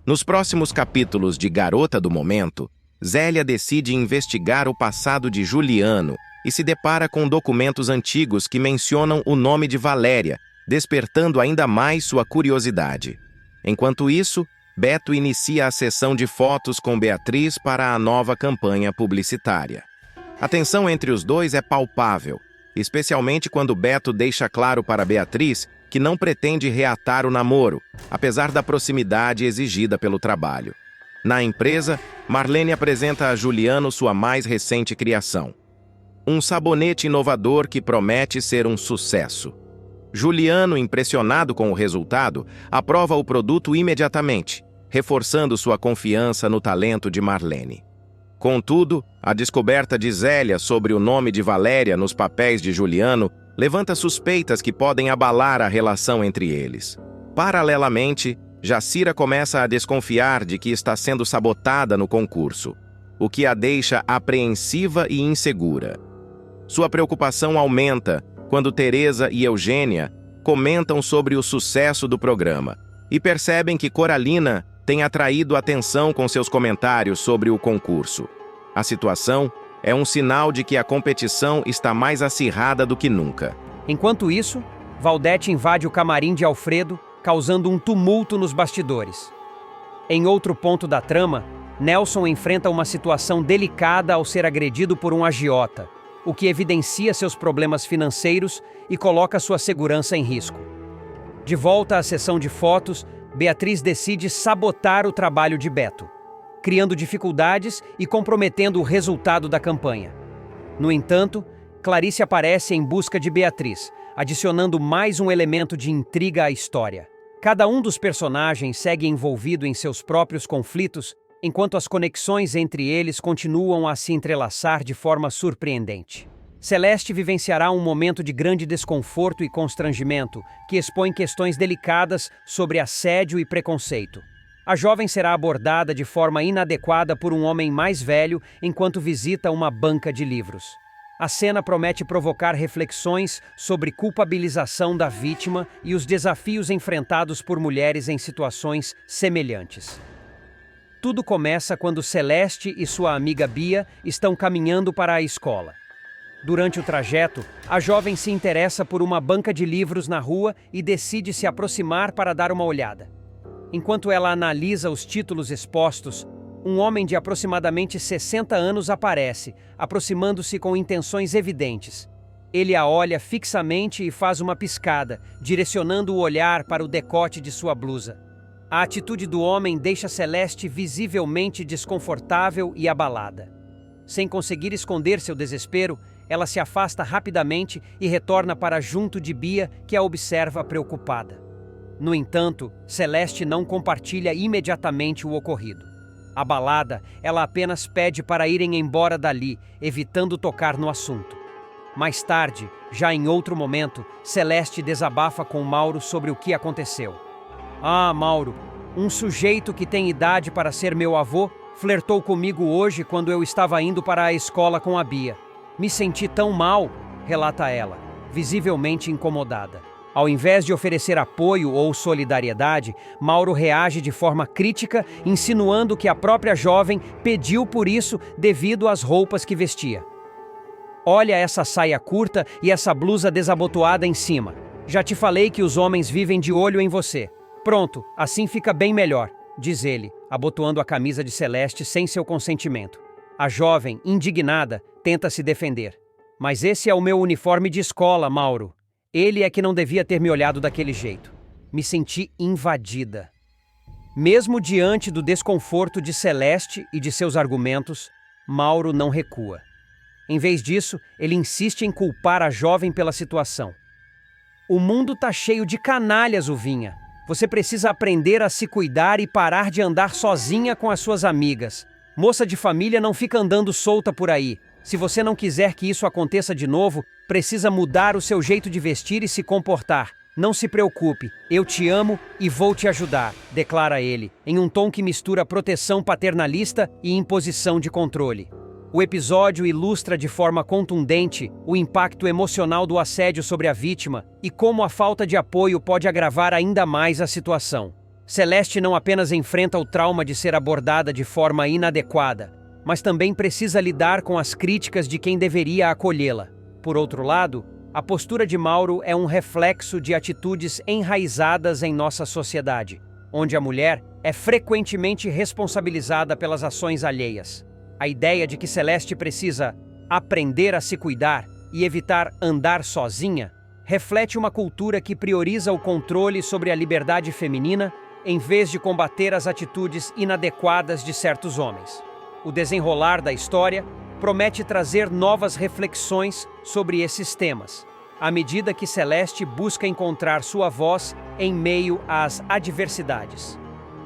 Nos próximos capítulos de Garota do Momento, Zélia decide investigar o passado de Juliano e se depara com documentos antigos que mencionam o nome de Valéria, despertando ainda mais sua curiosidade. Enquanto isso, Beto inicia a sessão de fotos com Beatriz para a nova campanha publicitária. A tensão entre os dois é palpável, especialmente quando Beto deixa claro para Beatriz que não pretende reatar o namoro, apesar da proximidade exigida pelo trabalho. Na empresa, Marlene apresenta a Juliano sua mais recente criação. Um sabonete inovador que promete ser um sucesso. Juliano, impressionado com o resultado, aprova o produto imediatamente, reforçando sua confiança no talento de Marlene. Contudo, a descoberta de Zélia sobre o nome de Valéria nos papéis de Juliano levanta suspeitas que podem abalar a relação entre eles. Paralelamente, Jacira começa a desconfiar de que está sendo sabotada no concurso, o que a deixa apreensiva e insegura. Sua preocupação aumenta quando Teresa e Eugênia comentam sobre o sucesso do programa e percebem que Coralina tem atraído atenção com seus comentários sobre o concurso. A situação é um sinal de que a competição está mais acirrada do que nunca. Enquanto isso, Valdete invade o camarim de Alfredo, causando um tumulto nos bastidores. Em outro ponto da trama, Nelson enfrenta uma situação delicada ao ser agredido por um agiota, o que evidencia seus problemas financeiros e coloca sua segurança em risco. De volta à sessão de fotos, Beatriz decide sabotar o trabalho de Beto, criando dificuldades e comprometendo o resultado da campanha. No entanto, Clarice aparece em busca de Beatriz, adicionando mais um elemento de intriga à história. Cada um dos personagens segue envolvido em seus próprios conflitos, enquanto as conexões entre eles continuam a se entrelaçar de forma surpreendente. Celeste vivenciará um momento de grande desconforto e constrangimento, que expõe questões delicadas sobre assédio e preconceito. A jovem será abordada de forma inadequada por um homem mais velho enquanto visita uma banca de livros. A cena promete provocar reflexões sobre culpabilização da vítima e os desafios enfrentados por mulheres em situações semelhantes. Tudo começa quando Celeste e sua amiga Bia estão caminhando para a escola. Durante o trajeto, a jovem se interessa por uma banca de livros na rua e decide se aproximar para dar uma olhada. Enquanto ela analisa os títulos expostos, um homem de aproximadamente 60 anos aparece, aproximando-se com intenções evidentes. Ele a olha fixamente e faz uma piscada, direcionando o olhar para o decote de sua blusa. A atitude do homem deixa Celeste visivelmente desconfortável e abalada. Sem conseguir esconder seu desespero, ela se afasta rapidamente e retorna para junto de Bia, que a observa preocupada. No entanto, Celeste não compartilha imediatamente o ocorrido. Abalada, ela apenas pede para irem embora dali, evitando tocar no assunto. Mais tarde, já em outro momento, Celeste desabafa com Mauro sobre o que aconteceu. Ah, Mauro, um sujeito que tem idade para ser meu avô flertou comigo hoje quando eu estava indo para a escola com a Bia. Me senti tão mal, relata ela, visivelmente incomodada. Ao invés de oferecer apoio ou solidariedade, Mauro reage de forma crítica, insinuando que a própria jovem pediu por isso devido às roupas que vestia. Olha essa saia curta e essa blusa desabotoada em cima. Já te falei que os homens vivem de olho em você. Pronto, assim fica bem melhor, diz ele, abotoando a camisa de Celeste sem seu consentimento. A jovem, indignada, tenta se defender. Mas esse é o meu uniforme de escola, Mauro. Ele é que não devia ter me olhado daquele jeito. Me senti invadida. Mesmo diante do desconforto de Celeste e de seus argumentos, Mauro não recua. Em vez disso, ele insiste em culpar a jovem pela situação. O mundo tá cheio de canalhas, Uvinha. Você precisa aprender a se cuidar e parar de andar sozinha com as suas amigas. Moça de família não fica andando solta por aí. Se você não quiser que isso aconteça de novo, precisa mudar o seu jeito de vestir e se comportar. Não se preocupe, eu te amo e vou te ajudar, declara ele, em um tom que mistura proteção paternalista e imposição de controle. O episódio ilustra de forma contundente o impacto emocional do assédio sobre a vítima e como a falta de apoio pode agravar ainda mais a situação. Celeste não apenas enfrenta o trauma de ser abordada de forma inadequada, mas também precisa lidar com as críticas de quem deveria acolhê-la. Por outro lado, a postura de Mauro é um reflexo de atitudes enraizadas em nossa sociedade, onde a mulher é frequentemente responsabilizada pelas ações alheias. A ideia de que Celeste precisa aprender a se cuidar e evitar andar sozinha reflete uma cultura que prioriza o controle sobre a liberdade feminina em vez de combater as atitudes inadequadas de certos homens. O desenrolar da história promete trazer novas reflexões sobre esses temas, à medida que Celeste busca encontrar sua voz em meio às adversidades.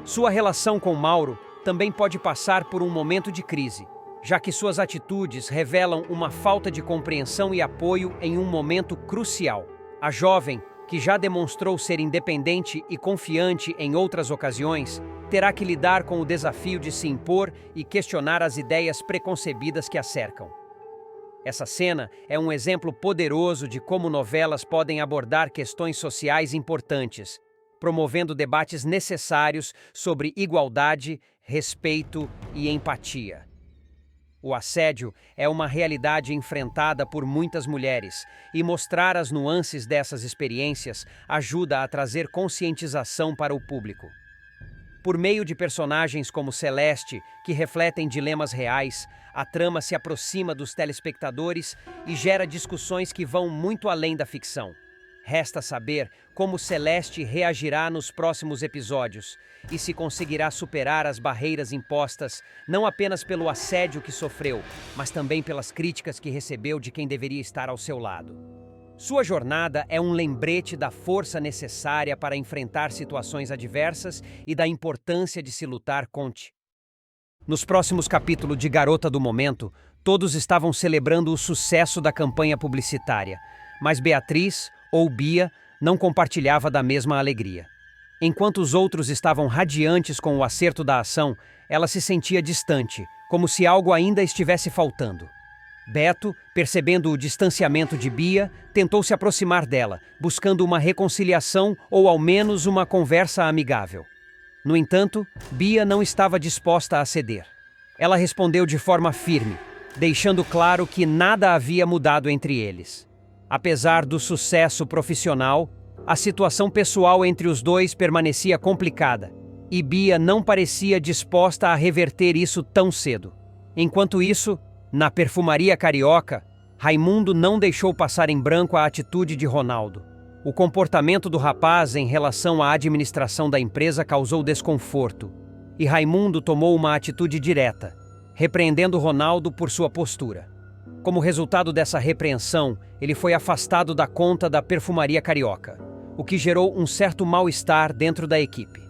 Sua relação com Mauro também pode passar por um momento de crise, já que suas atitudes revelam uma falta de compreensão e apoio em um momento crucial. A jovem, que já demonstrou ser independente e confiante em outras ocasiões, terá que lidar com o desafio de se impor e questionar as ideias preconcebidas que a cercam. Essa cena é um exemplo poderoso de como novelas podem abordar questões sociais importantes, promovendo debates necessários sobre igualdade, respeito e empatia. O assédio é uma realidade enfrentada por muitas mulheres, e mostrar as nuances dessas experiências ajuda a trazer conscientização para o público. Por meio de personagens como Celeste, que refletem dilemas reais, a trama se aproxima dos telespectadores e gera discussões que vão muito além da ficção. Resta saber como Celeste reagirá nos próximos episódios e se conseguirá superar as barreiras impostas não apenas pelo assédio que sofreu, mas também pelas críticas que recebeu de quem deveria estar ao seu lado. Sua jornada é um lembrete da força necessária para enfrentar situações adversas e da importância de se lutar contra. Nos próximos capítulos de Garota do Momento, todos estavam celebrando o sucesso da campanha publicitária, mas Beatriz, ou Bia, não compartilhava da mesma alegria. Enquanto os outros estavam radiantes com o acerto da ação, ela se sentia distante, como se algo ainda estivesse faltando. Beto, percebendo o distanciamento de Bia, tentou se aproximar dela, buscando uma reconciliação ou ao menos uma conversa amigável. No entanto, Bia não estava disposta a ceder. Ela respondeu de forma firme, deixando claro que nada havia mudado entre eles. Apesar do sucesso profissional, a situação pessoal entre os dois permanecia complicada, e Bia não parecia disposta a reverter isso tão cedo. Enquanto isso, na perfumaria carioca, Raimundo não deixou passar em branco a atitude de Ronaldo. O comportamento do rapaz em relação à administração da empresa causou desconforto, e Raimundo tomou uma atitude direta, repreendendo Ronaldo por sua postura. Como resultado dessa repreensão, ele foi afastado da conta da perfumaria carioca, o que gerou um certo mal-estar dentro da equipe.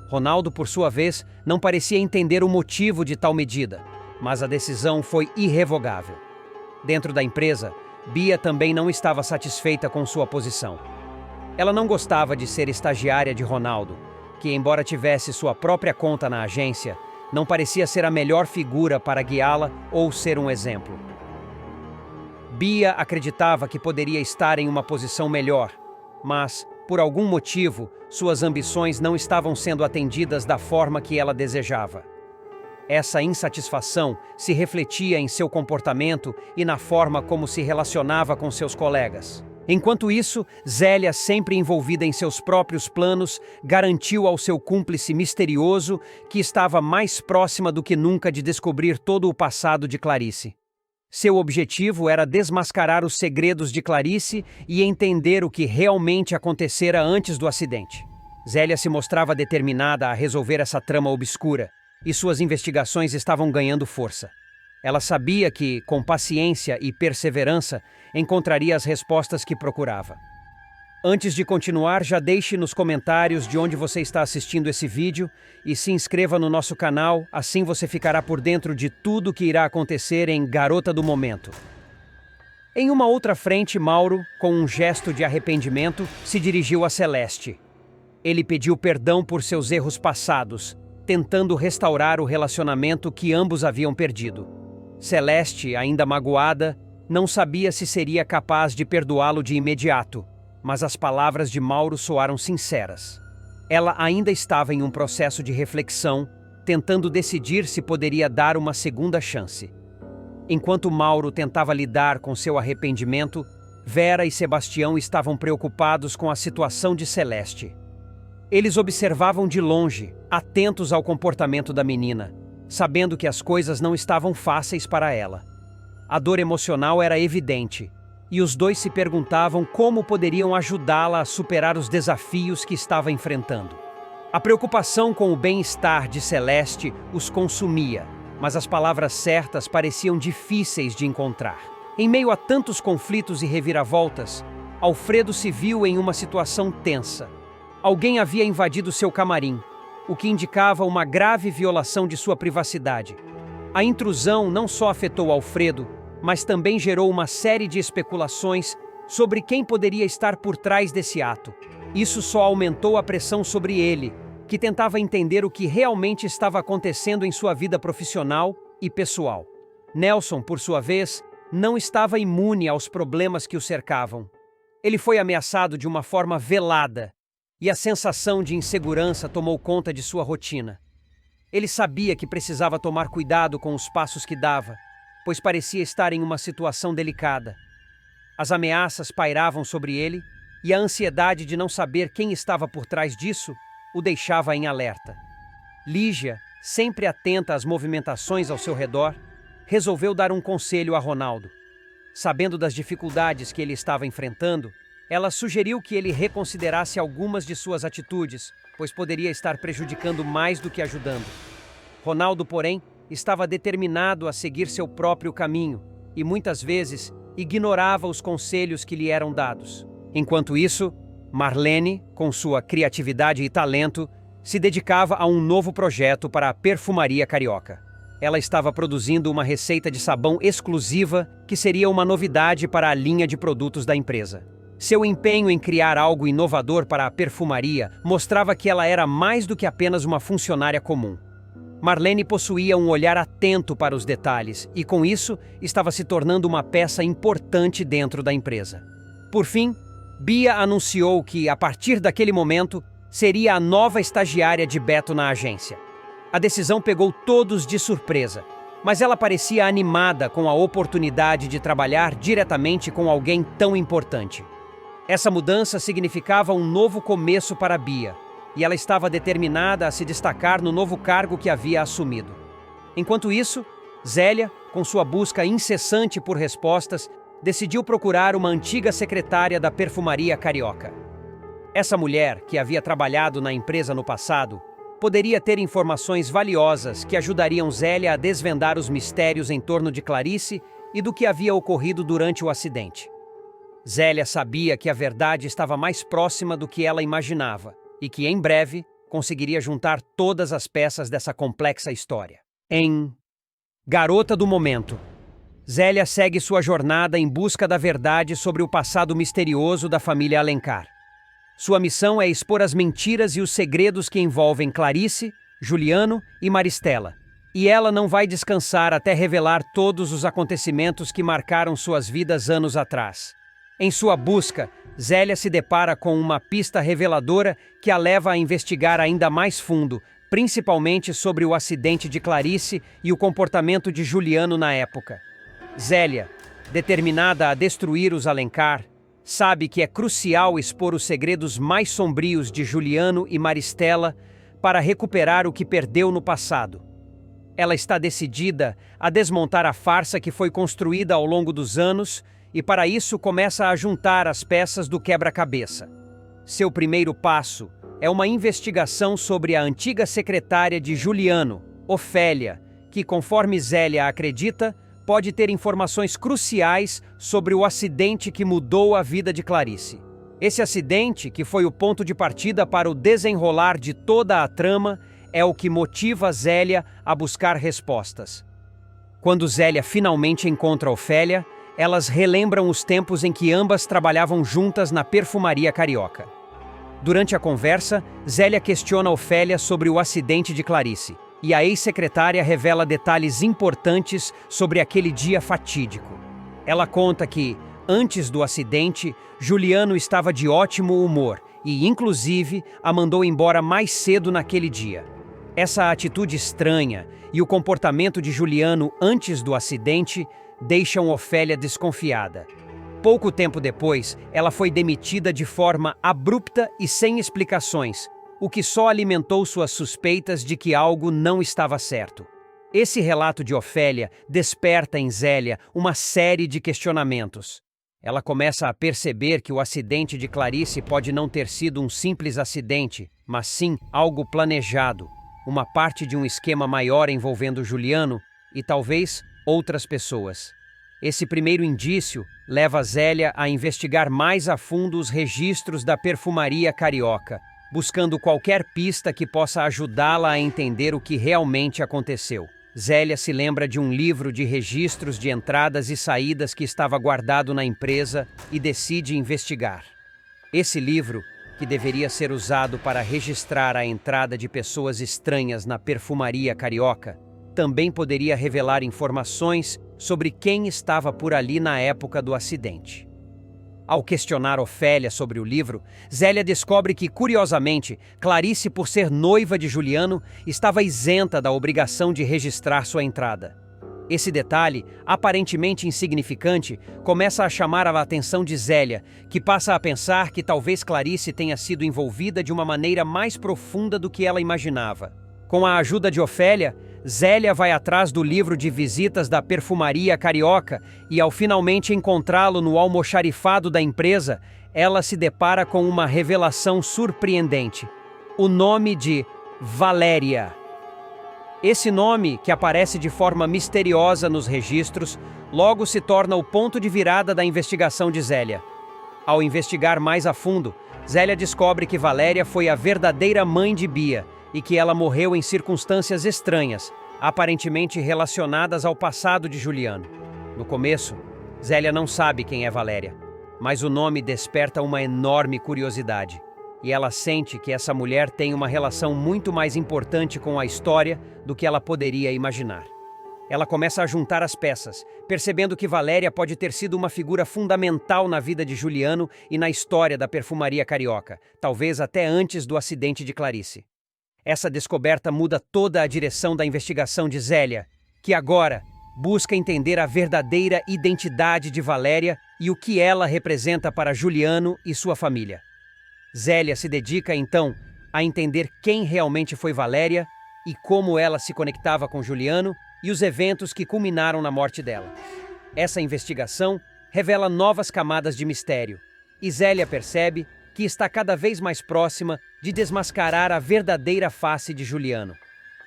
Ronaldo, por sua vez, não parecia entender o motivo de tal medida, mas a decisão foi irrevogável. Dentro da empresa, Bia também não estava satisfeita com sua posição. Ela não gostava de ser estagiária de Ronaldo, que, embora tivesse sua própria conta na agência, não parecia ser a melhor figura para guiá-la ou ser um exemplo. Bia acreditava que poderia estar em uma posição melhor, mas, por algum motivo, suas ambições não estavam sendo atendidas da forma que ela desejava. Essa insatisfação se refletia em seu comportamento e na forma como se relacionava com seus colegas. Enquanto isso, Zélia, sempre envolvida em seus próprios planos, garantiu ao seu cúmplice misterioso que estava mais próxima do que nunca de descobrir todo o passado de Clarice. Seu objetivo era desmascarar os segredos de Clarice e entender o que realmente acontecera antes do acidente. Zélia se mostrava determinada a resolver essa trama obscura, e suas investigações estavam ganhando força. Ela sabia que, com paciência e perseverança, encontraria as respostas que procurava. Antes de continuar, já deixe nos comentários de onde você está assistindo esse vídeo e se inscreva no nosso canal, assim você ficará por dentro de tudo que irá acontecer em Garota do Momento. Em uma outra frente, Mauro, com um gesto de arrependimento, se dirigiu a Celeste. Ele pediu perdão por seus erros passados, tentando restaurar o relacionamento que ambos haviam perdido. Celeste, ainda magoada, não sabia se seria capaz de perdoá-lo de imediato, mas as palavras de Mauro soaram sinceras. Ela ainda estava em um processo de reflexão, tentando decidir se poderia dar uma segunda chance. Enquanto Mauro tentava lidar com seu arrependimento, Vera e Sebastião estavam preocupados com a situação de Celeste. Eles observavam de longe, atentos ao comportamento da menina, sabendo que as coisas não estavam fáceis para ela. A dor emocional era evidente, e os dois se perguntavam como poderiam ajudá-la a superar os desafios que estava enfrentando. A preocupação com o bem-estar de Celeste os consumia, mas as palavras certas pareciam difíceis de encontrar. Em meio a tantos conflitos e reviravoltas, Alfredo se viu em uma situação tensa. Alguém havia invadido seu camarim, o que indicava uma grave violação de sua privacidade. A intrusão não só afetou Alfredo, mas também gerou uma série de especulações sobre quem poderia estar por trás desse ato. Isso só aumentou a pressão sobre ele, que tentava entender o que realmente estava acontecendo em sua vida profissional e pessoal. Nelson, por sua vez, não estava imune aos problemas que o cercavam. Ele foi ameaçado de uma forma velada, e a sensação de insegurança tomou conta de sua rotina. Ele sabia que precisava tomar cuidado com os passos que dava, pois parecia estar em uma situação delicada. As ameaças pairavam sobre ele, e a ansiedade de não saber quem estava por trás disso o deixava em alerta. Lígia, sempre atenta às movimentações ao seu redor, resolveu dar um conselho a Ronaldo. Sabendo das dificuldades que ele estava enfrentando, ela sugeriu que ele reconsiderasse algumas de suas atitudes, pois poderia estar prejudicando mais do que ajudando. Ronaldo, porém, estava determinado a seguir seu próprio caminho e muitas vezes ignorava os conselhos que lhe eram dados. Enquanto isso, Marlene, com sua criatividade e talento, se dedicava a um novo projeto para a Perfumaria Carioca. Ela estava produzindo uma receita de sabão exclusiva que seria uma novidade para a linha de produtos da empresa. Seu empenho em criar algo inovador para a perfumaria mostrava que ela era mais do que apenas uma funcionária comum. Marlene possuía um olhar atento para os detalhes e, com isso, estava se tornando uma peça importante dentro da empresa. Por fim, Bia anunciou que, a partir daquele momento, seria a nova estagiária de Beto na agência. A decisão pegou todos de surpresa, mas ela parecia animada com a oportunidade de trabalhar diretamente com alguém tão importante. Essa mudança significava um novo começo para Bia, e ela estava determinada a se destacar no novo cargo que havia assumido. Enquanto isso, Zélia, com sua busca incessante por respostas, decidiu procurar uma antiga secretária da Perfumaria Carioca. Essa mulher, que havia trabalhado na empresa no passado, poderia ter informações valiosas que ajudariam Zélia a desvendar os mistérios em torno de Clarice e do que havia ocorrido durante o acidente. Zélia sabia que a verdade estava mais próxima do que ela imaginava e que, em breve, conseguiria juntar todas as peças dessa complexa história. Em Garota do Momento, Zélia segue sua jornada em busca da verdade sobre o passado misterioso da família Alencar. Sua missão é expor as mentiras e os segredos que envolvem Clarice, Juliano e Maristela, e ela não vai descansar até revelar todos os acontecimentos que marcaram suas vidas anos atrás. Em sua busca, Zélia se depara com uma pista reveladora que a leva a investigar ainda mais fundo, principalmente sobre o acidente de Clarice e o comportamento de Juliano na época. Zélia, determinada a destruir os Alencar, sabe que é crucial expor os segredos mais sombrios de Juliano e Maristela para recuperar o que perdeu no passado. Ela está decidida a desmontar a farsa que foi construída ao longo dos anos e, para isso, começa a juntar as peças do quebra-cabeça. Seu primeiro passo é uma investigação sobre a antiga secretária de Juliano, Ofélia, que, conforme Zélia acredita, pode ter informações cruciais sobre o acidente que mudou a vida de Clarice. Esse acidente, que foi o ponto de partida para o desenrolar de toda a trama, é o que motiva Zélia a buscar respostas. Quando Zélia finalmente encontra Ofélia, elas relembram os tempos em que ambas trabalhavam juntas na Perfumaria Carioca. Durante a conversa, Zélia questiona Ofélia sobre o acidente de Clarice, e a ex-secretária revela detalhes importantes sobre aquele dia fatídico. Ela conta que, antes do acidente, Juliano estava de ótimo humor e, inclusive, a mandou embora mais cedo naquele dia. Essa atitude estranha e o comportamento de Juliano antes do acidente deixam Ofélia desconfiada. Pouco tempo depois, ela foi demitida de forma abrupta e sem explicações, o que só alimentou suas suspeitas de que algo não estava certo. Esse relato de Ofélia desperta em Zélia uma série de questionamentos. Ela começa a perceber que o acidente de Clarice pode não ter sido um simples acidente, mas sim algo planejado, uma parte de um esquema maior envolvendo Juliano e talvez outras pessoas. Esse primeiro indício leva Zélia a investigar mais a fundo os registros da perfumaria carioca, buscando qualquer pista que possa ajudá-la a entender o que realmente aconteceu. Zélia se lembra de um livro de registros de entradas e saídas que estava guardado na empresa e decide investigar. Esse livro, que deveria ser usado para registrar a entrada de pessoas estranhas na perfumaria carioca, também poderia revelar informações sobre quem estava por ali na época do acidente. Ao questionar Ofélia sobre o livro, Zélia descobre que, curiosamente, Clarice, por ser noiva de Juliano, estava isenta da obrigação de registrar sua entrada. Esse detalhe, aparentemente insignificante, começa a chamar a atenção de Zélia, que passa a pensar que talvez Clarice tenha sido envolvida de uma maneira mais profunda do que ela imaginava. Com a ajuda de Ofélia, Zélia vai atrás do livro de visitas da perfumaria carioca e, ao finalmente encontrá-lo no almoxarifado da empresa, ela se depara com uma revelação surpreendente: o nome de Valéria. Esse nome, que aparece de forma misteriosa nos registros, logo se torna o ponto de virada da investigação de Zélia. Ao investigar mais a fundo, Zélia descobre que Valéria foi a verdadeira mãe de Bia e que ela morreu em circunstâncias estranhas, aparentemente relacionadas ao passado de Juliano. No começo, Zélia não sabe quem é Valéria, mas o nome desperta uma enorme curiosidade, e ela sente que essa mulher tem uma relação muito mais importante com a história do que ela poderia imaginar. Ela começa a juntar as peças, percebendo que Valéria pode ter sido uma figura fundamental na vida de Juliano e na história da perfumaria carioca, talvez até antes do acidente de Clarice. Essa descoberta muda toda a direção da investigação de Zélia, que agora busca entender a verdadeira identidade de Valéria e o que ela representa para Juliano e sua família. Zélia se dedica, então, a entender quem realmente foi Valéria e como ela se conectava com Juliano e os eventos que culminaram na morte dela. Essa investigação revela novas camadas de mistério, e Zélia percebe que está cada vez mais próxima de desmascarar a verdadeira face de Juliano.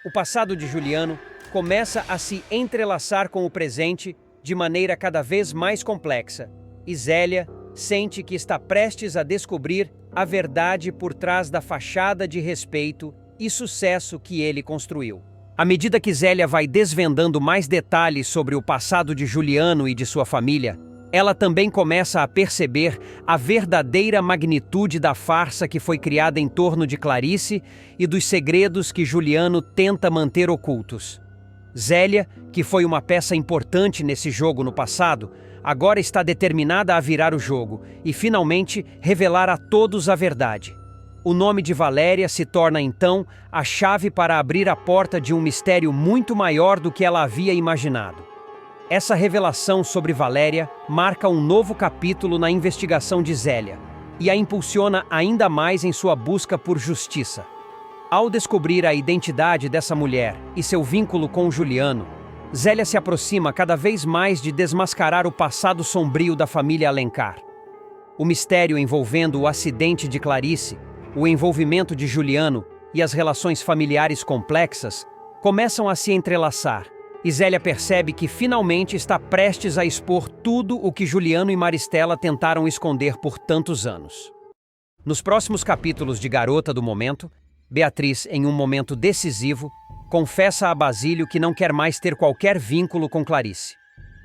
O passado de Juliano começa a se entrelaçar com o presente de maneira cada vez mais complexa, e Zélia sente que está prestes a descobrir a verdade por trás da fachada de respeito e sucesso que ele construiu. À medida que Zélia vai desvendando mais detalhes sobre o passado de Juliano e de sua família, ela também começa a perceber a verdadeira magnitude da farsa que foi criada em torno de Clarice e dos segredos que Juliano tenta manter ocultos. Zélia, que foi uma peça importante nesse jogo no passado, agora está determinada a virar o jogo e finalmente revelar a todos a verdade. O nome de Valéria se torna então a chave para abrir a porta de um mistério muito maior do que ela havia imaginado. Essa revelação sobre Valéria marca um novo capítulo na investigação de Zélia e a impulsiona ainda mais em sua busca por justiça. Ao descobrir a identidade dessa mulher e seu vínculo com Juliano, Zélia se aproxima cada vez mais de desmascarar o passado sombrio da família Alencar. O mistério envolvendo o acidente de Clarice, o envolvimento de Juliano e as relações familiares complexas começam a se entrelaçar, e Zélia percebe que finalmente está prestes a expor tudo o que Juliano e Maristela tentaram esconder por tantos anos. Nos próximos capítulos de Garota do Momento, Beatriz, em um momento decisivo, confessa a Basílio que não quer mais ter qualquer vínculo com Clarice.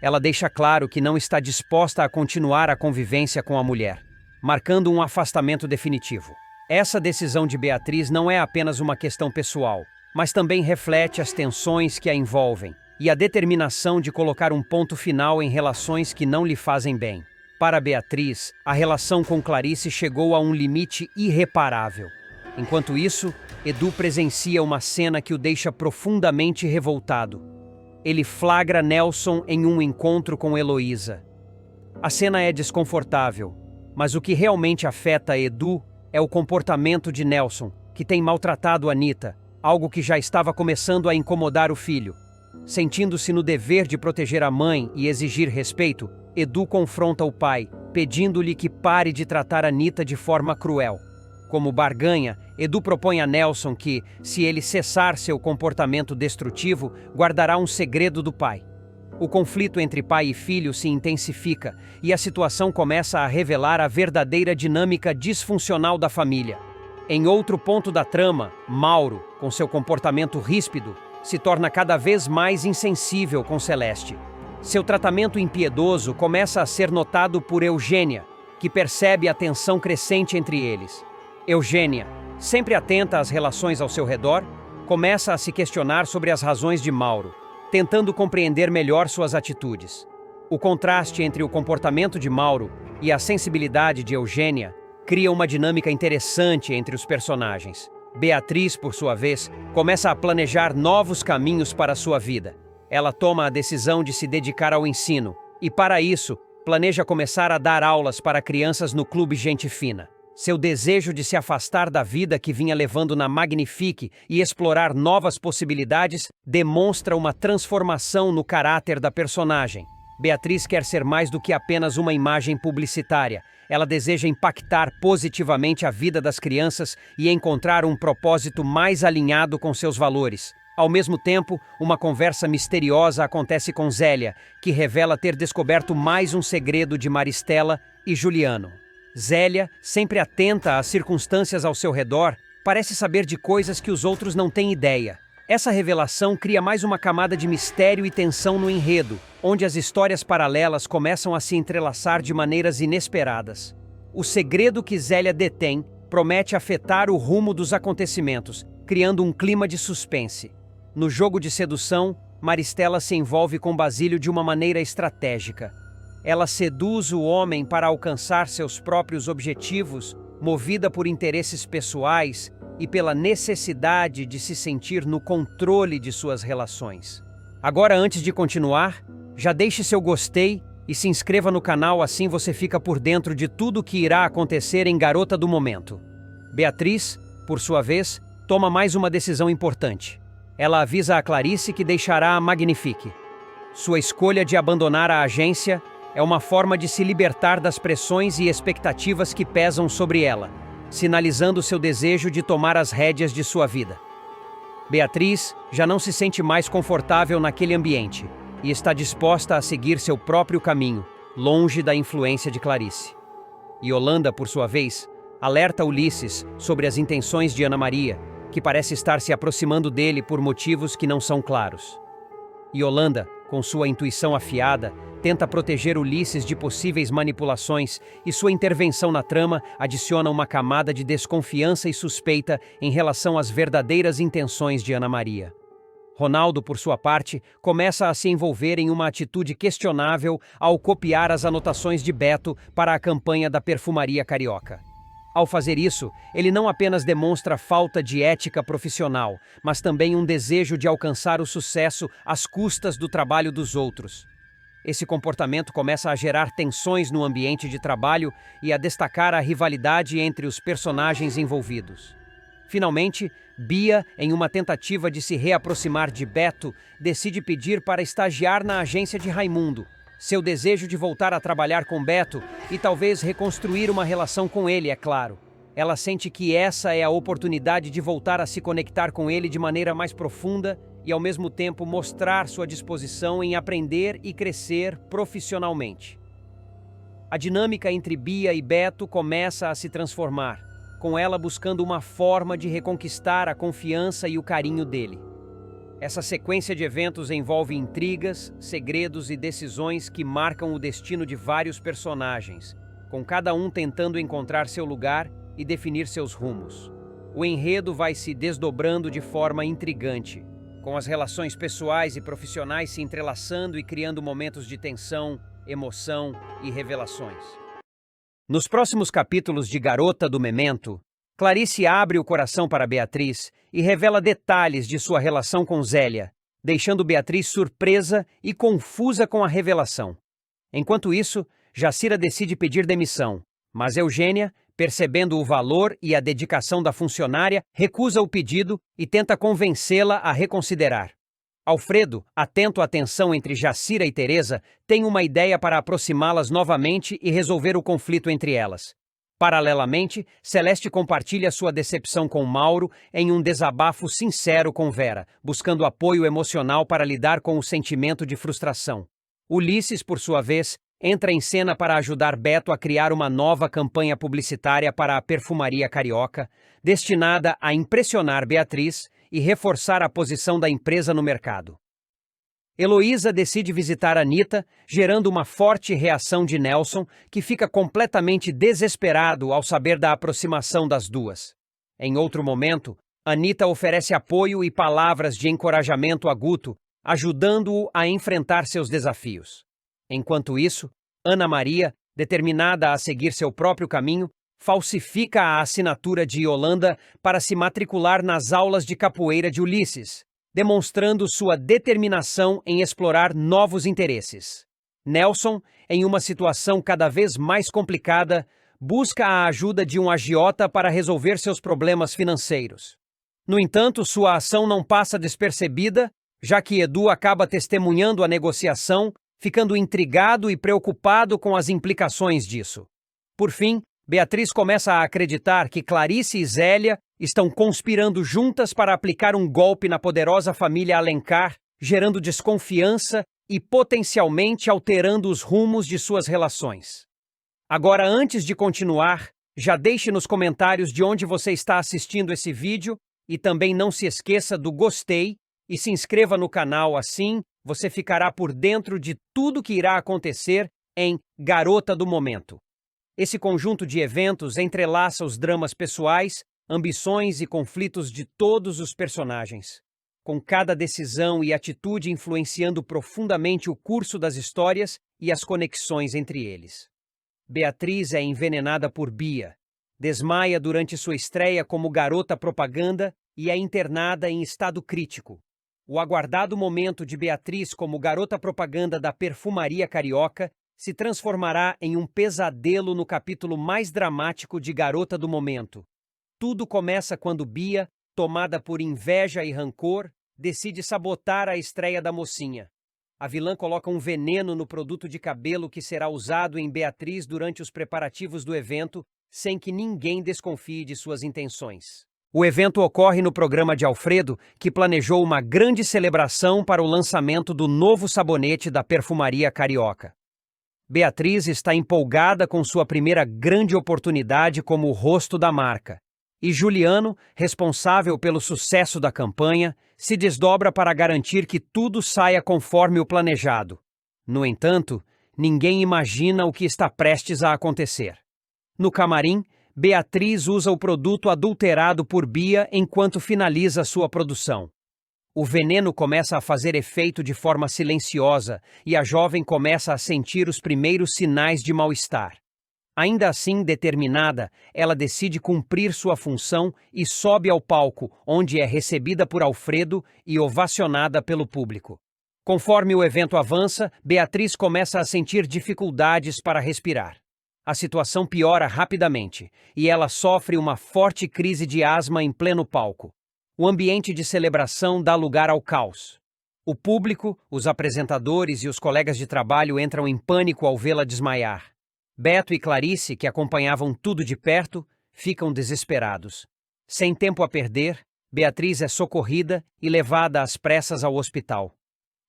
Ela deixa claro que não está disposta a continuar a convivência com a mulher, marcando um afastamento definitivo. Essa decisão de Beatriz não é apenas uma questão pessoal, mas também reflete as tensões que a envolvem e a determinação de colocar um ponto final em relações que não lhe fazem bem. Para Beatriz, a relação com Clarice chegou a um limite irreparável. Enquanto isso, Edu presencia uma cena que o deixa profundamente revoltado. Ele flagra Nelson em um encontro com Heloísa. A cena é desconfortável, mas o que realmente afeta Edu é o comportamento de Nelson, que tem maltratado Anita, algo que já estava começando a incomodar o filho. Sentindo-se no dever de proteger a mãe e exigir respeito, Edu confronta o pai, pedindo-lhe que pare de tratar Anita de forma cruel. Como barganha, Edu propõe a Nelson que, se ele cessar seu comportamento destrutivo, guardará um segredo do pai. O conflito entre pai e filho se intensifica e a situação começa a revelar a verdadeira dinâmica disfuncional da família. Em outro ponto da trama, Mauro, com seu comportamento ríspido, se torna cada vez mais insensível com Celeste. Seu tratamento impiedoso começa a ser notado por Eugênia, que percebe a tensão crescente entre eles. Eugênia, sempre atenta às relações ao seu redor, começa a se questionar sobre as razões de Mauro, tentando compreender melhor suas atitudes. O contraste entre o comportamento de Mauro e a sensibilidade de Eugênia cria uma dinâmica interessante entre os personagens. Beatriz, por sua vez, começa a planejar novos caminhos para sua vida. Ela toma a decisão de se dedicar ao ensino e, para isso, planeja começar a dar aulas para crianças no Clube Gente Fina. Seu desejo de se afastar da vida que vinha levando na Magnifique e explorar novas possibilidades demonstra uma transformação no caráter da personagem. Beatriz quer ser mais do que apenas uma imagem publicitária. Ela deseja impactar positivamente a vida das crianças e encontrar um propósito mais alinhado com seus valores. Ao mesmo tempo, uma conversa misteriosa acontece com Zélia, que revela ter descoberto mais um segredo de Maristela e Juliano. Zélia, sempre atenta às circunstâncias ao seu redor, parece saber de coisas que os outros não têm ideia. Essa revelação cria mais uma camada de mistério e tensão no enredo, onde as histórias paralelas começam a se entrelaçar de maneiras inesperadas. O segredo que Zélia detém promete afetar o rumo dos acontecimentos, criando um clima de suspense. No jogo de sedução, Maristela se envolve com Basílio de uma maneira estratégica. Ela seduz o homem para alcançar seus próprios objetivos, movida por interesses pessoais e pela necessidade de se sentir no controle de suas relações. Agora, antes de continuar, já deixe seu gostei e se inscreva no canal, assim você fica por dentro de tudo o que irá acontecer em Garota do Momento. Beatriz, por sua vez, toma mais uma decisão importante. Ela avisa a Clarice que deixará a Magnifique. Sua escolha de abandonar a agência é uma forma de se libertar das pressões e expectativas que pesam sobre ela, sinalizando seu desejo de tomar as rédeas de sua vida. Beatriz já não se sente mais confortável naquele ambiente e está disposta a seguir seu próprio caminho, longe da influência de Clarice. Yolanda, por sua vez, alerta Ulisses sobre as intenções de Ana Maria, que parece estar se aproximando dele por motivos que não são claros. Yolanda, com sua intuição afiada, tenta proteger Ulisses de possíveis manipulações e sua intervenção na trama adiciona uma camada de desconfiança e suspeita em relação às verdadeiras intenções de Ana Maria. Ronaldo, por sua parte, começa a se envolver em uma atitude questionável ao copiar as anotações de Beto para a campanha da perfumaria carioca. Ao fazer isso, ele não apenas demonstra falta de ética profissional, mas também um desejo de alcançar o sucesso às custas do trabalho dos outros. Esse comportamento começa a gerar tensões no ambiente de trabalho e a destacar a rivalidade entre os personagens envolvidos. Finalmente, Bia, em uma tentativa de se reaproximar de Beto, decide pedir para estagiar na agência de Raimundo. Seu desejo de voltar a trabalhar com Beto e talvez reconstruir uma relação com ele, é claro. Ela sente que essa é a oportunidade de voltar a se conectar com ele de maneira mais profunda e, ao mesmo tempo, mostrar sua disposição em aprender e crescer profissionalmente. A dinâmica entre Bia e Beto começa a se transformar, com ela buscando uma forma de reconquistar a confiança e o carinho dele. Essa sequência de eventos envolve intrigas, segredos e decisões que marcam o destino de vários personagens, com cada um tentando encontrar seu lugar e definir seus rumos. O enredo vai se desdobrando de forma intrigante, com as relações pessoais e profissionais se entrelaçando e criando momentos de tensão, emoção e revelações. Nos próximos capítulos de Garota do Memento, Clarice abre o coração para Beatriz e revela detalhes de sua relação com Zélia, deixando Beatriz surpresa e confusa com a revelação. Enquanto isso, Jacira decide pedir demissão, mas Eugênia, percebendo o valor e a dedicação da funcionária, recusa o pedido e tenta convencê-la a reconsiderar. Alfredo, atento à tensão entre Jacira e Teresa, tem uma ideia para aproximá-las novamente e resolver o conflito entre elas. Paralelamente, Celeste compartilha sua decepção com Mauro em um desabafo sincero com Vera, buscando apoio emocional para lidar com o sentimento de frustração. Ulisses, por sua vez, entra em cena para ajudar Beto a criar uma nova campanha publicitária para a perfumaria carioca, destinada a impressionar Beatriz e reforçar a posição da empresa no mercado. Heloísa decide visitar Anita, gerando uma forte reação de Nelson, que fica completamente desesperado ao saber da aproximação das duas. Em outro momento, Anita oferece apoio e palavras de encorajamento a Guto, ajudando-o a enfrentar seus desafios. Enquanto isso, Ana Maria, determinada a seguir seu próprio caminho, falsifica a assinatura de Yolanda para se matricular nas aulas de capoeira de Ulisses, demonstrando sua determinação em explorar novos interesses. Nelson, em uma situação cada vez mais complicada, busca a ajuda de um agiota para resolver seus problemas financeiros. No entanto, sua ação não passa despercebida, já que Edu acaba testemunhando a negociação, ficando intrigado e preocupado com as implicações disso. Por fim, Beatriz começa a acreditar que Clarice e Zélia estão conspirando juntas para aplicar um golpe na poderosa família Alencar, gerando desconfiança e potencialmente alterando os rumos de suas relações. Agora, antes de continuar, já deixe nos comentários de onde você está assistindo esse vídeo e também não se esqueça do gostei e se inscreva no canal, assim você ficará por dentro de tudo que irá acontecer em Garota do Momento. Esse conjunto de eventos entrelaça os dramas pessoais, ambições e conflitos de todos os personagens, com cada decisão e atitude influenciando profundamente o curso das histórias e as conexões entre eles. Beatriz é envenenada por Bia, desmaia durante sua estreia como garota propaganda e é internada em estado crítico. O aguardado momento de Beatriz como garota propaganda da perfumaria carioca se transformará em um pesadelo no capítulo mais dramático de Garota do Momento. Tudo começa quando Bia, tomada por inveja e rancor, decide sabotar a estreia da mocinha. A vilã coloca um veneno no produto de cabelo que será usado em Beatriz durante os preparativos do evento, sem que ninguém desconfie de suas intenções. O evento ocorre no programa de Alfredo, que planejou uma grande celebração para o lançamento do novo sabonete da perfumaria carioca. Beatriz está empolgada com sua primeira grande oportunidade como o rosto da marca. E Juliano, responsável pelo sucesso da campanha, se desdobra para garantir que tudo saia conforme o planejado. No entanto, ninguém imagina o que está prestes a acontecer. No camarim, Beatriz usa o produto adulterado por Bia enquanto finaliza sua produção. O veneno começa a fazer efeito de forma silenciosa e a jovem começa a sentir os primeiros sinais de mal-estar. Ainda assim determinada, ela decide cumprir sua função e sobe ao palco, onde é recebida por Alfredo e ovacionada pelo público. Conforme o evento avança, Beatriz começa a sentir dificuldades para respirar. A situação piora rapidamente e ela sofre uma forte crise de asma em pleno palco. O ambiente de celebração dá lugar ao caos. O público, os apresentadores e os colegas de trabalho entram em pânico ao vê-la desmaiar. Beto e Clarice, que acompanhavam tudo de perto, ficam desesperados. Sem tempo a perder, Beatriz é socorrida e levada às pressas ao hospital.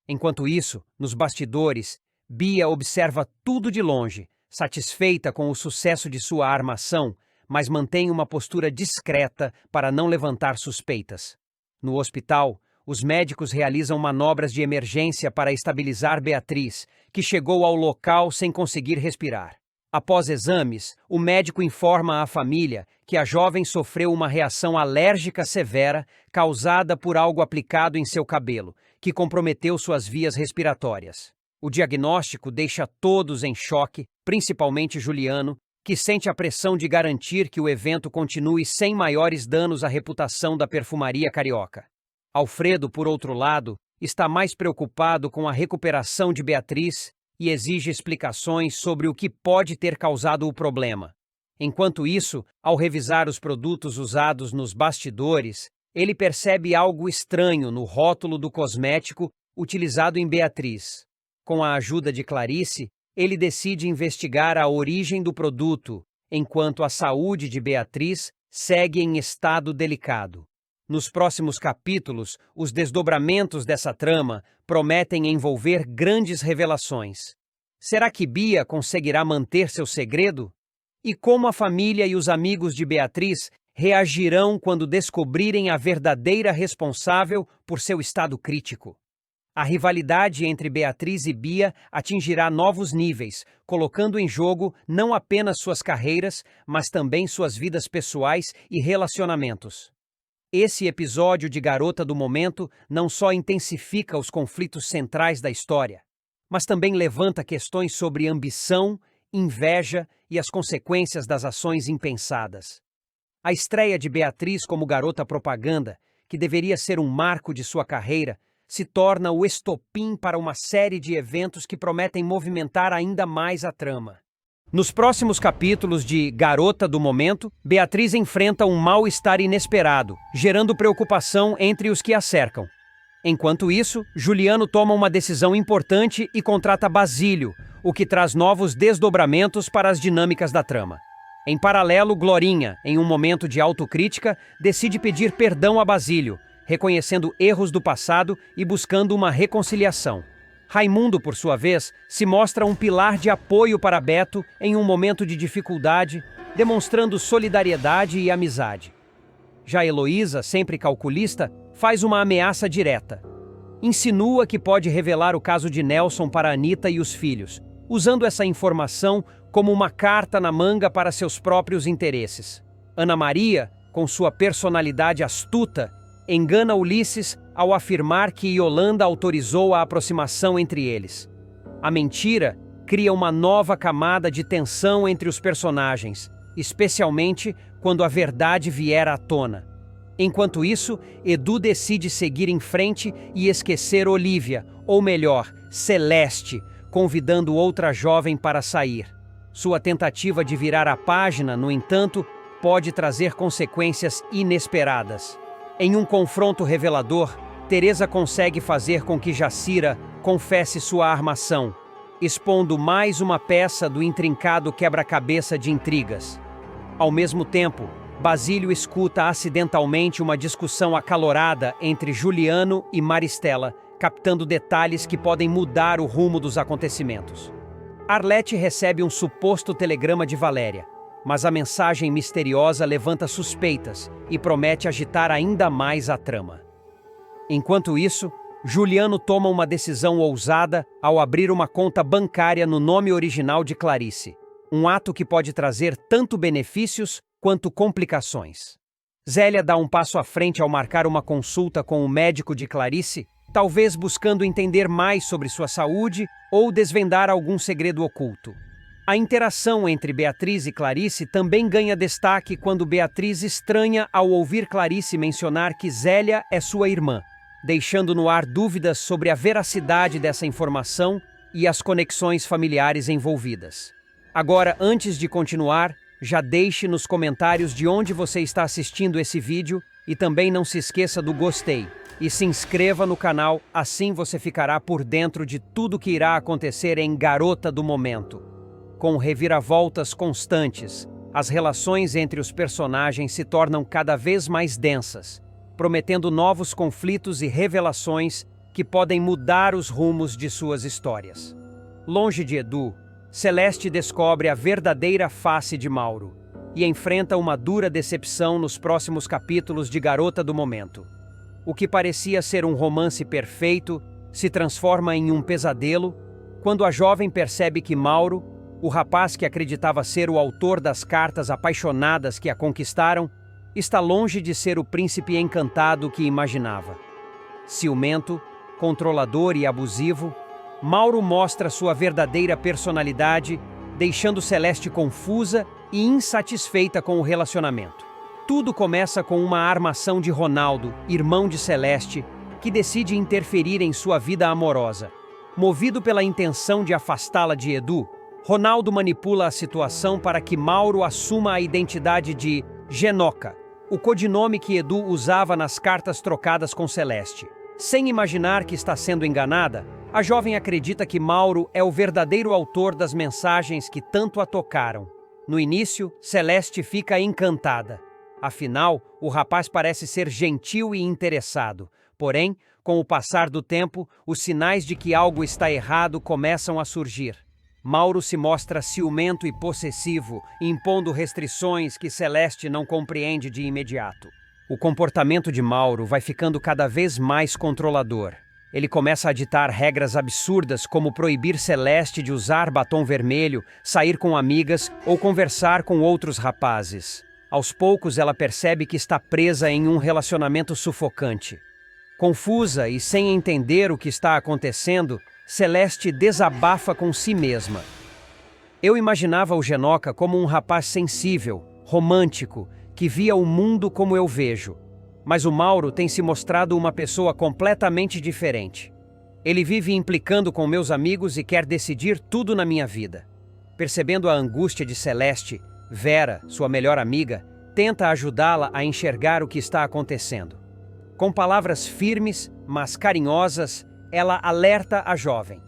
Enquanto isso, nos bastidores, Bia observa tudo de longe, satisfeita com o sucesso de sua armação, mas mantém uma postura discreta para não levantar suspeitas. No hospital, os médicos realizam manobras de emergência para estabilizar Beatriz, que chegou ao local sem conseguir respirar. Após exames, o médico informa à família que a jovem sofreu uma reação alérgica severa causada por algo aplicado em seu cabelo, que comprometeu suas vias respiratórias. O diagnóstico deixa todos em choque, principalmente Juliano, que sente a pressão de garantir que o evento continue sem maiores danos à reputação da perfumaria carioca. Alfredo, por outro lado, está mais preocupado com a recuperação de Beatriz e exige explicações sobre o que pode ter causado o problema. Enquanto isso, ao revisar os produtos usados nos bastidores, ele percebe algo estranho no rótulo do cosmético utilizado em Beatriz. Com a ajuda de Clarice, ele decide investigar a origem do produto, enquanto a saúde de Beatriz segue em estado delicado. Nos próximos capítulos, os desdobramentos dessa trama prometem envolver grandes revelações. Será que Bia conseguirá manter seu segredo? E como a família e os amigos de Beatriz reagirão quando descobrirem a verdadeira responsável por seu estado crítico? A rivalidade entre Beatriz e Bia atingirá novos níveis, colocando em jogo não apenas suas carreiras, mas também suas vidas pessoais e relacionamentos. Esse episódio de Garota do Momento não só intensifica os conflitos centrais da história, mas também levanta questões sobre ambição, inveja e as consequências das ações impensadas. A estreia de Beatriz como garota propaganda, que deveria ser um marco de sua carreira, se torna o estopim para uma série de eventos que prometem movimentar ainda mais a trama. Nos próximos capítulos de Garota do Momento, Beatriz enfrenta um mal-estar inesperado, gerando preocupação entre os que a cercam. Enquanto isso, Juliano toma uma decisão importante e contrata Basílio, o que traz novos desdobramentos para as dinâmicas da trama. Em paralelo, Glorinha, em um momento de autocrítica, decide pedir perdão a Basílio, reconhecendo erros do passado e buscando uma reconciliação. Raimundo, por sua vez, se mostra um pilar de apoio para Beto em um momento de dificuldade, demonstrando solidariedade e amizade. Já Heloísa, sempre calculista, faz uma ameaça direta. Insinua que pode revelar o caso de Nelson para Anita e os filhos, usando essa informação como uma carta na manga para seus próprios interesses. Ana Maria, com sua personalidade astuta, engana Ulisses ao afirmar que Yolanda autorizou a aproximação entre eles. A mentira cria uma nova camada de tensão entre os personagens, especialmente quando a verdade vier à tona. Enquanto isso, Edu decide seguir em frente e esquecer Olívia, ou melhor, Celeste, convidando outra jovem para sair. Sua tentativa de virar a página, no entanto, pode trazer consequências inesperadas. Em um confronto revelador, Teresa consegue fazer com que Jacira confesse sua armação, expondo mais uma peça do intrincado quebra-cabeça de intrigas. Ao mesmo tempo, Basílio escuta acidentalmente uma discussão acalorada entre Juliano e Maristela, captando detalhes que podem mudar o rumo dos acontecimentos. Arlete recebe um suposto telegrama de Valéria, mas a mensagem misteriosa levanta suspeitas e promete agitar ainda mais a trama. Enquanto isso, Juliano toma uma decisão ousada ao abrir uma conta bancária no nome original de Clarice, um ato que pode trazer tanto benefícios quanto complicações. Zélia dá um passo à frente ao marcar uma consulta com o médico de Clarice, talvez buscando entender mais sobre sua saúde ou desvendar algum segredo oculto. A interação entre Beatriz e Clarice também ganha destaque quando Beatriz estranha ao ouvir Clarice mencionar que Zélia é sua irmã, deixando no ar dúvidas sobre a veracidade dessa informação e as conexões familiares envolvidas. Agora, antes de continuar, já deixe nos comentários de onde você está assistindo esse vídeo e também não se esqueça do gostei e se inscreva no canal, assim você ficará por dentro de tudo que irá acontecer em Garota do Momento. Com reviravoltas constantes, as relações entre os personagens se tornam cada vez mais densas, prometendo novos conflitos e revelações que podem mudar os rumos de suas histórias. Longe de Edu, Celeste descobre a verdadeira face de Mauro e enfrenta uma dura decepção nos próximos capítulos de Garota do Momento. O que parecia ser um romance perfeito se transforma em um pesadelo quando a jovem percebe que Mauro, o rapaz que acreditava ser o autor das cartas apaixonadas que a conquistaram, está longe de ser o príncipe encantado que imaginava. Ciumento, controlador e abusivo, Mauro mostra sua verdadeira personalidade, deixando Celeste confusa e insatisfeita com o relacionamento. Tudo começa com uma armação de Ronaldo, irmão de Celeste, que decide interferir em sua vida amorosa. Movido pela intenção de afastá-la de Edu, Ronaldo manipula a situação para que Mauro assuma a identidade de Genoca, o codinome que Edu usava nas cartas trocadas com Celeste. Sem imaginar que está sendo enganada, a jovem acredita que Mauro é o verdadeiro autor das mensagens que tanto a tocaram. No início, Celeste fica encantada. Afinal, o rapaz parece ser gentil e interessado. Porém, com o passar do tempo, os sinais de que algo está errado começam a surgir. Mauro se mostra ciumento e possessivo, impondo restrições que Celeste não compreende de imediato. O comportamento de Mauro vai ficando cada vez mais controlador. Ele começa a ditar regras absurdas como proibir Celeste de usar batom vermelho, sair com amigas ou conversar com outros rapazes. Aos poucos, ela percebe que está presa em um relacionamento sufocante. Confusa e sem entender o que está acontecendo, Celeste desabafa com si mesma. Eu imaginava o Genoca como um rapaz sensível, romântico, que via o mundo como eu vejo. Mas o Mauro tem se mostrado uma pessoa completamente diferente. Ele vive implicando com meus amigos e quer decidir tudo na minha vida. Percebendo a angústia de Celeste, Vera, sua melhor amiga, tenta ajudá-la a enxergar o que está acontecendo. Com palavras firmes, mas carinhosas, ela alerta a jovem.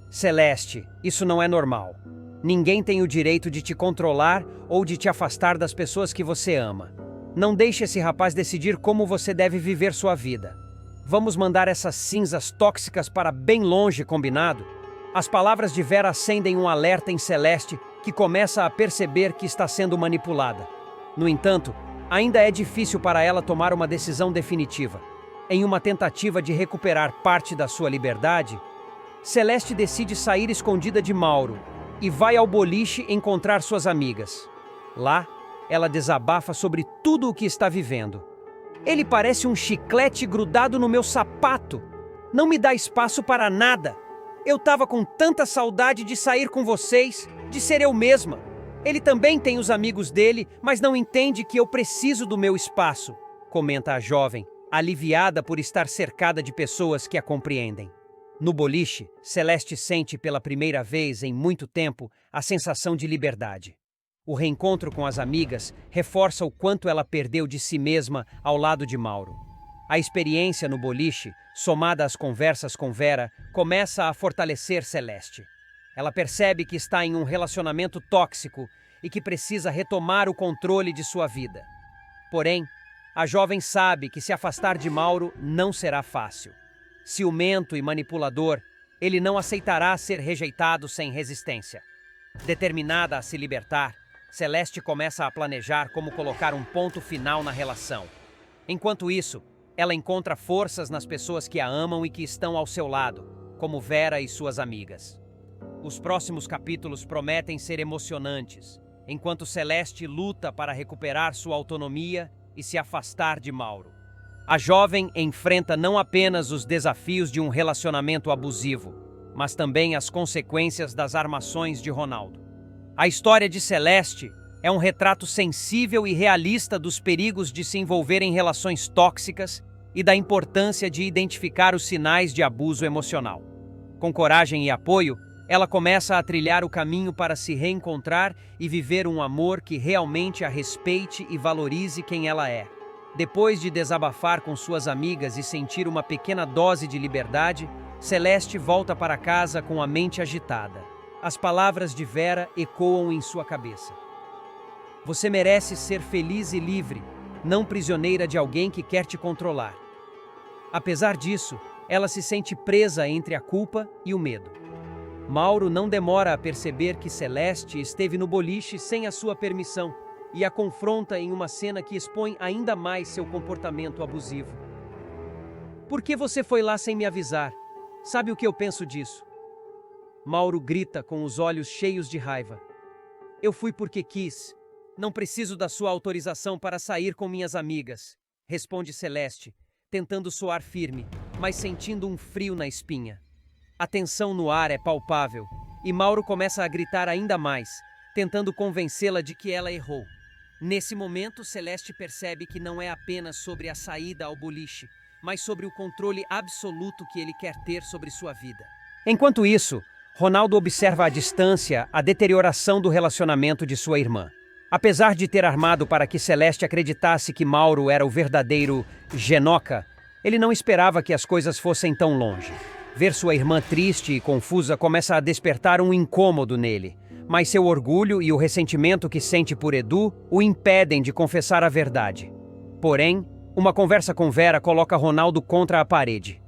Celeste, isso não é normal. Ninguém tem o direito de te controlar ou de te afastar das pessoas que você ama. Não deixe esse rapaz decidir como você deve viver sua vida. Vamos mandar essas cinzas tóxicas para bem longe, combinado? As palavras de Vera acendem um alerta em Celeste, que começa a perceber que está sendo manipulada. No entanto, ainda é difícil para ela tomar uma decisão definitiva. Em uma tentativa de recuperar parte da sua liberdade, Celeste decide sair escondida de Mauro e vai ao boliche encontrar suas amigas. Lá, ela desabafa sobre tudo o que está vivendo. Ele parece um chiclete grudado no meu sapato. Não me dá espaço para nada. Eu estava com tanta saudade de sair com vocês, de ser eu mesma. Ele também tem os amigos dele, mas não entende que eu preciso do meu espaço, comenta a jovem, aliviada por estar cercada de pessoas que a compreendem. No boliche, Celeste sente pela primeira vez em muito tempo a sensação de liberdade. O reencontro com as amigas reforça o quanto ela perdeu de si mesma ao lado de Mauro. A experiência no boliche, somada às conversas com Vera, começa a fortalecer Celeste. Ela percebe que está em um relacionamento tóxico e que precisa retomar o controle de sua vida. Porém, a jovem sabe que se afastar de Mauro não será fácil. Ciumento e manipulador, ele não aceitará ser rejeitado sem resistência. Determinada a se libertar, Celeste começa a planejar como colocar um ponto final na relação. Enquanto isso, ela encontra forças nas pessoas que a amam e que estão ao seu lado, como Vera e suas amigas. Os próximos capítulos prometem ser emocionantes, enquanto Celeste luta para recuperar sua autonomia e se afastar de Mauro. A jovem enfrenta não apenas os desafios de um relacionamento abusivo, mas também as consequências das armações de Ronaldo. A história de Celeste é um retrato sensível e realista dos perigos de se envolver em relações tóxicas e da importância de identificar os sinais de abuso emocional. Com coragem e apoio, ela começa a trilhar o caminho para se reencontrar e viver um amor que realmente a respeite e valorize quem ela é. Depois de desabafar com suas amigas e sentir uma pequena dose de liberdade, Celeste volta para casa com a mente agitada. As palavras de Vera ecoam em sua cabeça. Você merece ser feliz e livre, não prisioneira de alguém que quer te controlar. Apesar disso, ela se sente presa entre a culpa e o medo. Mauro não demora a perceber que Celeste esteve no boliche sem a sua permissão e a confronta em uma cena que expõe ainda mais seu comportamento abusivo. Por que você foi lá sem me avisar? Sabe o que eu penso disso? Mauro grita com os olhos cheios de raiva. Eu fui porque quis. Não preciso da sua autorização para sair com minhas amigas, responde Celeste, tentando soar firme, mas sentindo um frio na espinha. A tensão no ar é palpável, e Mauro começa a gritar ainda mais, tentando convencê-la de que ela errou. Nesse momento, Celeste percebe que não é apenas sobre a saída ao boliche, mas sobre o controle absoluto que ele quer ter sobre sua vida. Enquanto isso, Ronaldo observa à distância a deterioração do relacionamento de sua irmã. Apesar de ter armado para que Celeste acreditasse que Mauro era o verdadeiro Genoca, ele não esperava que as coisas fossem tão longe. Ver sua irmã triste e confusa começa a despertar um incômodo nele, mas seu orgulho e o ressentimento que sente por Edu o impedem de confessar a verdade. Porém, uma conversa com Vera coloca Ronaldo contra a parede.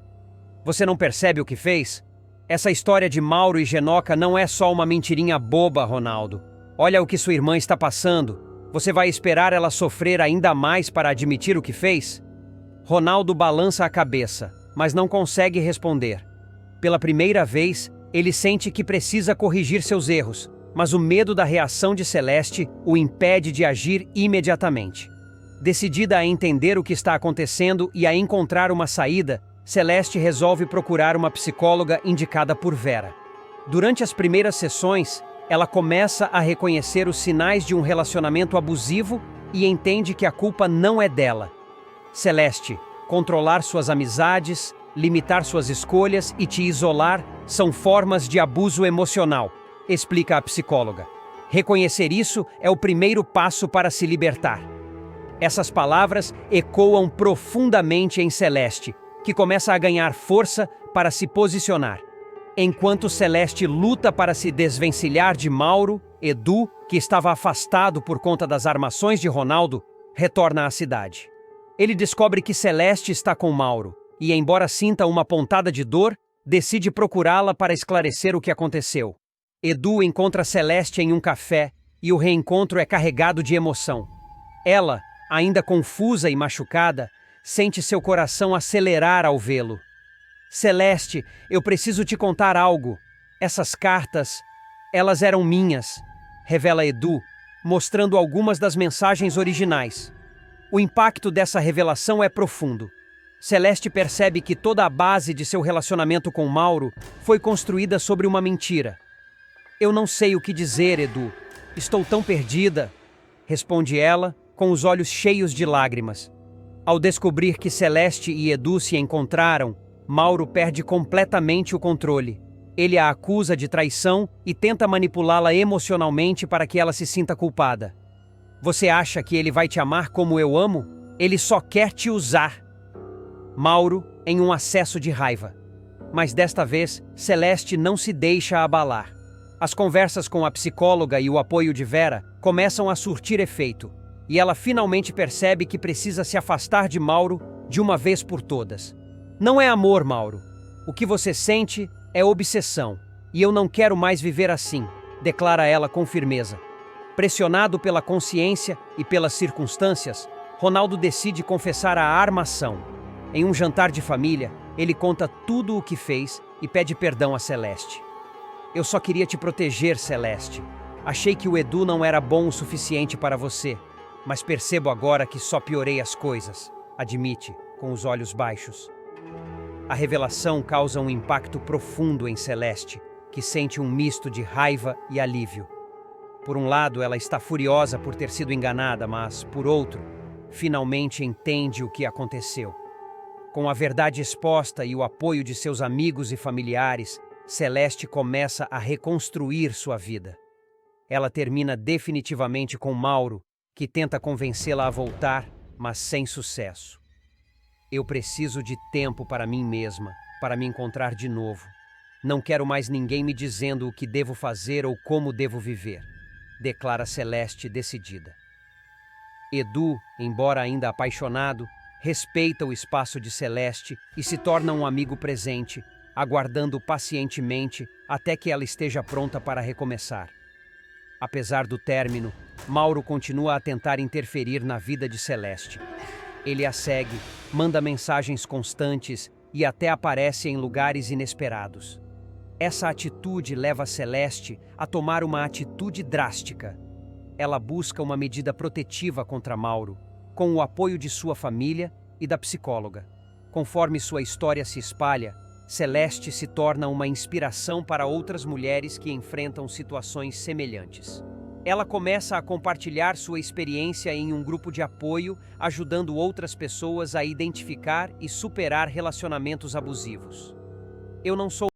Você não percebe o que fez? Essa história de Mauro e Genoca não é só uma mentirinha boba, Ronaldo. Olha o que sua irmã está passando. Você vai esperar ela sofrer ainda mais para admitir o que fez? Ronaldo balança a cabeça, mas não consegue responder. Pela primeira vez, ele sente que precisa corrigir seus erros, mas o medo da reação de Celeste o impede de agir imediatamente. Decidida a entender o que está acontecendo e a encontrar uma saída, Celeste resolve procurar uma psicóloga indicada por Vera. Durante as primeiras sessões, ela começa a reconhecer os sinais de um relacionamento abusivo e entende que a culpa não é dela. Celeste, controlar suas amizades, limitar suas escolhas e te isolar são formas de abuso emocional, explica a psicóloga. Reconhecer isso é o primeiro passo para se libertar. Essas palavras ecoam profundamente em Celeste, que começa a ganhar força para se posicionar. Enquanto Celeste luta para se desvencilhar de Mauro, Edu, que estava afastado por conta das armações de Ronaldo, retorna à cidade. Ele descobre que Celeste está com Mauro e, embora sinta uma pontada de dor, decide procurá-la para esclarecer o que aconteceu. Edu encontra Celeste em um café e o reencontro é carregado de emoção. Ela, ainda confusa e machucada, sente seu coração acelerar ao vê-lo. Celeste, eu preciso te contar algo. Essas cartas, elas eram minhas, revela Edu, mostrando algumas das mensagens originais. O impacto dessa revelação é profundo. Celeste percebe que toda a base de seu relacionamento com Mauro foi construída sobre uma mentira. Eu não sei o que dizer, Edu. Estou tão perdida, responde ela, com os olhos cheios de lágrimas. Ao descobrir que Celeste e Edu se encontraram, Mauro perde completamente o controle. Ele a acusa de traição e tenta manipulá-la emocionalmente para que ela se sinta culpada. Você acha que ele vai te amar como eu amo? Ele só quer te usar. Mauro, em um acesso de raiva. Mas desta vez, Celeste não se deixa abalar. As conversas com a psicóloga e o apoio de Vera começam a surtir efeito, e ela finalmente percebe que precisa se afastar de Mauro de uma vez por todas. Não é amor, Mauro. O que você sente é obsessão, e eu não quero mais viver assim, declara ela com firmeza. Pressionado pela consciência e pelas circunstâncias, Ronaldo decide confessar a armação. Em um jantar de família, ele conta tudo o que fez e pede perdão a Celeste. Eu só queria te proteger, Celeste. Achei que o Edu não era bom o suficiente para você, mas percebo agora que só piorei as coisas, admite, com os olhos baixos. A revelação causa um impacto profundo em Celeste, que sente um misto de raiva e alívio. Por um lado, ela está furiosa por ter sido enganada, mas, por outro, finalmente entende o que aconteceu. Com a verdade exposta e o apoio de seus amigos e familiares, Celeste começa a reconstruir sua vida. Ela termina definitivamente com Mauro, que tenta convencê-la a voltar, mas sem sucesso. Eu preciso de tempo para mim mesma, para me encontrar de novo. Não quero mais ninguém me dizendo o que devo fazer ou como devo viver, declara Celeste decidida. Edu, embora ainda apaixonado, respeita o espaço de Celeste e se torna um amigo presente, aguardando pacientemente até que ela esteja pronta para recomeçar. Apesar do término, Mauro continua a tentar interferir na vida de Celeste. Ele a segue, manda mensagens constantes e até aparece em lugares inesperados. Essa atitude leva Celeste a tomar uma atitude drástica. Ela busca uma medida protetiva contra Mauro, com o apoio de sua família e da psicóloga. Conforme sua história se espalha, Celeste se torna uma inspiração para outras mulheres que enfrentam situações semelhantes. Ela começa a compartilhar sua experiência em um grupo de apoio, ajudando outras pessoas a identificar e superar relacionamentos abusivos. Eu não sou